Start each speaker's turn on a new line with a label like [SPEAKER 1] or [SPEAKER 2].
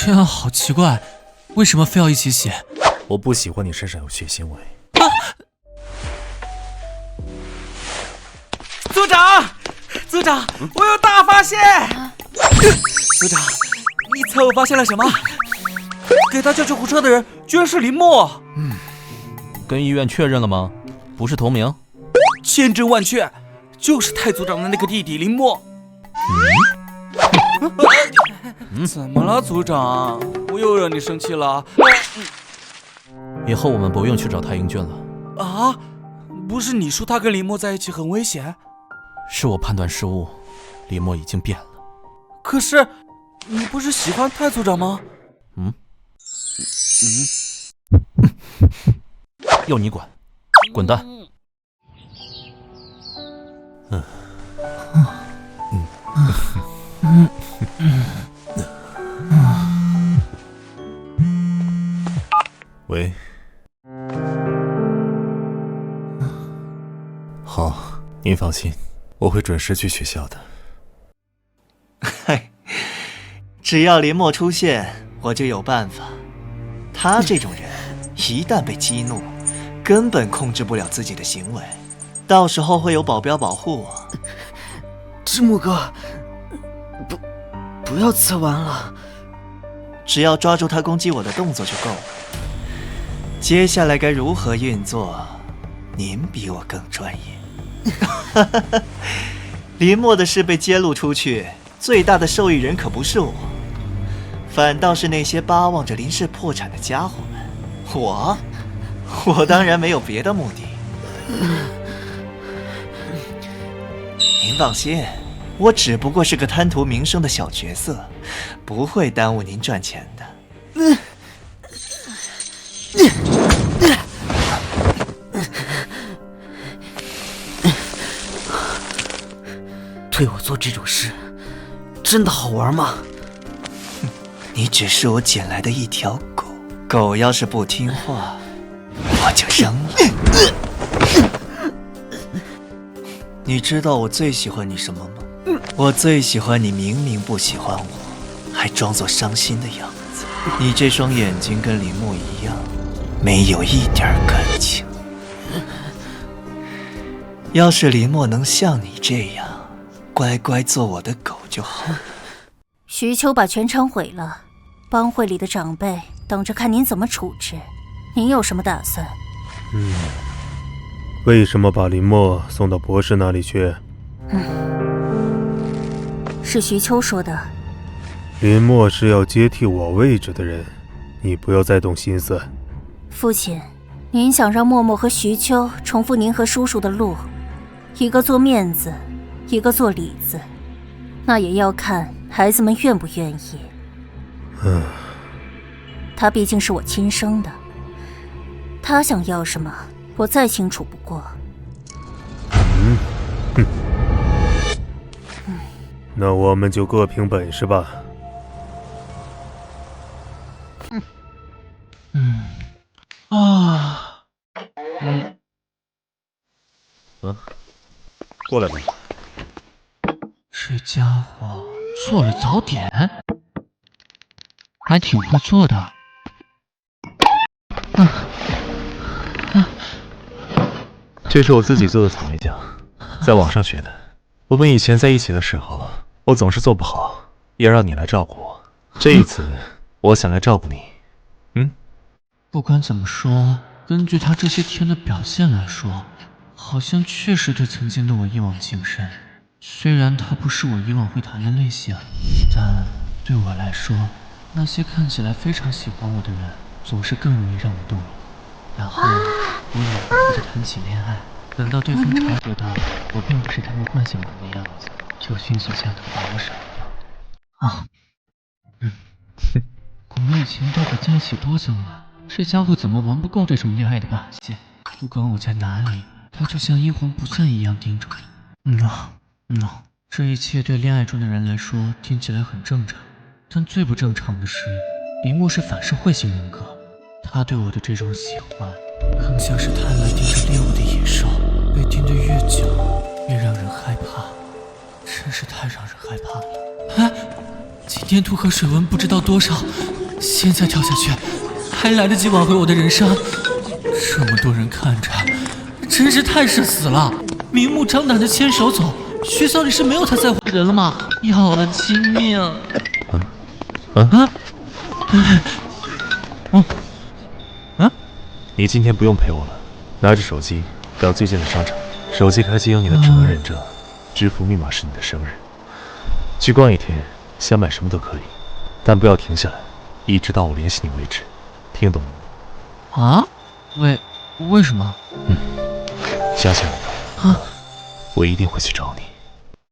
[SPEAKER 1] 这样好奇怪，为什么非要一起洗？
[SPEAKER 2] 我不喜欢你身上有血腥味。
[SPEAKER 3] 组长，组长，我有大发现！组长，你猜我发现了什么？给他叫救护车的人居然是林默。
[SPEAKER 2] 跟医院确认了吗？不是同名？
[SPEAKER 3] 千真万确，就是太组长的那个弟弟林默。怎么了，组长？我又惹你生气了？
[SPEAKER 2] 以后我们不用去找太英俊了。
[SPEAKER 3] 啊？不是你说他跟林默在一起很危险？
[SPEAKER 2] 是我判断失误，李默已经变了。
[SPEAKER 3] 可是，你不是喜欢太组长吗？
[SPEAKER 2] 要你管，滚蛋！喂。好，您放心，我会准时去学校的。
[SPEAKER 4] 嘿，只要林默出现，我就有办法。他这种人，一旦被激怒，根本控制不了自己的行为，到时候会有保镖保护我。
[SPEAKER 5] 知木哥，不要再玩了。
[SPEAKER 4] 只要抓住他攻击我的动作就够了。接下来该如何运作，您比我更专业。林默的事被揭露出去，最大的受益人可不是我，反倒是那些巴望着林氏破产的家伙们。我当然没有别的目的。您放心，我只不过是个贪图名声的小角色，不会耽误您赚钱的。
[SPEAKER 5] 对我做这种事，真的好玩吗？
[SPEAKER 4] 你只是我捡来的一条狗，狗要是不听话，我就扔了。你知道我最喜欢你什么吗？我最喜欢你明明不喜欢我，还装作伤心的样子。你这双眼睛跟林默一样，没有一点感情。要是林默能像你这样，乖乖做我的狗就好了。
[SPEAKER 6] 徐秋把全场毁了，帮会里的长辈等着看您怎么处置。您有什么打算？
[SPEAKER 7] 为什么把林默送到博士那里去？
[SPEAKER 6] 是徐秋说的。
[SPEAKER 7] 林默是要接替我位置的人，你不要再动心思。
[SPEAKER 6] 父亲，您想让默默和徐秋重复您和叔叔的路，一个做面子，一个做里子，那也要看孩子们愿不愿意。他毕竟是我亲生的，他想要什么，我再清楚不过。
[SPEAKER 7] 那我们就各凭本事吧。过来吧。
[SPEAKER 1] 这家伙做了早点，还挺会做的。
[SPEAKER 2] 这是我自己做的草莓酱，在网上学的。我们以前在一起的时候，我总是做不好，也让你来照顾我。这一次，我想来照顾你。
[SPEAKER 1] 不管怎么说，根据他这些天的表现来说，好像确实对曾经的我一往情深。虽然他不是我以往会谈的类型，但对我来说，那些看起来非常喜欢我的人，总是更容易让我动容。然后我也和他谈起恋爱，等到对方察觉到我并不是他们幻想中的样子，就迅速下头把我甩了。我们以前到底在一起多久了？这家伙怎么玩不够这种恋爱的把戏？不管我在哪里，他就像阴魂不散一样盯着我。这一切对恋爱中的人来说听起来很正常，但最不正常的是，林默是反社会型人格。他对我的这种喜欢，更像是贪婪盯着猎物的野兽，被盯得越久，越让人害怕，真是太让人害怕了。今天图和水温不知道多少，现在跳下去，还来得及挽回我的人生。这么多人看着，真是太社死了！明目张胆的牵手走，学校里是没有他在乎的人了吗？要我的亲命！
[SPEAKER 2] 你今天不用陪我了，拿着手机到最近的商场，手机开机有你的指纹认证，支付密码是你的生日。去逛一天，想买什么都可以，但不要停下来，一直到我联系你为止，听懂吗？
[SPEAKER 1] 啊？为什么？
[SPEAKER 2] 相信我吧，我一定会去找你。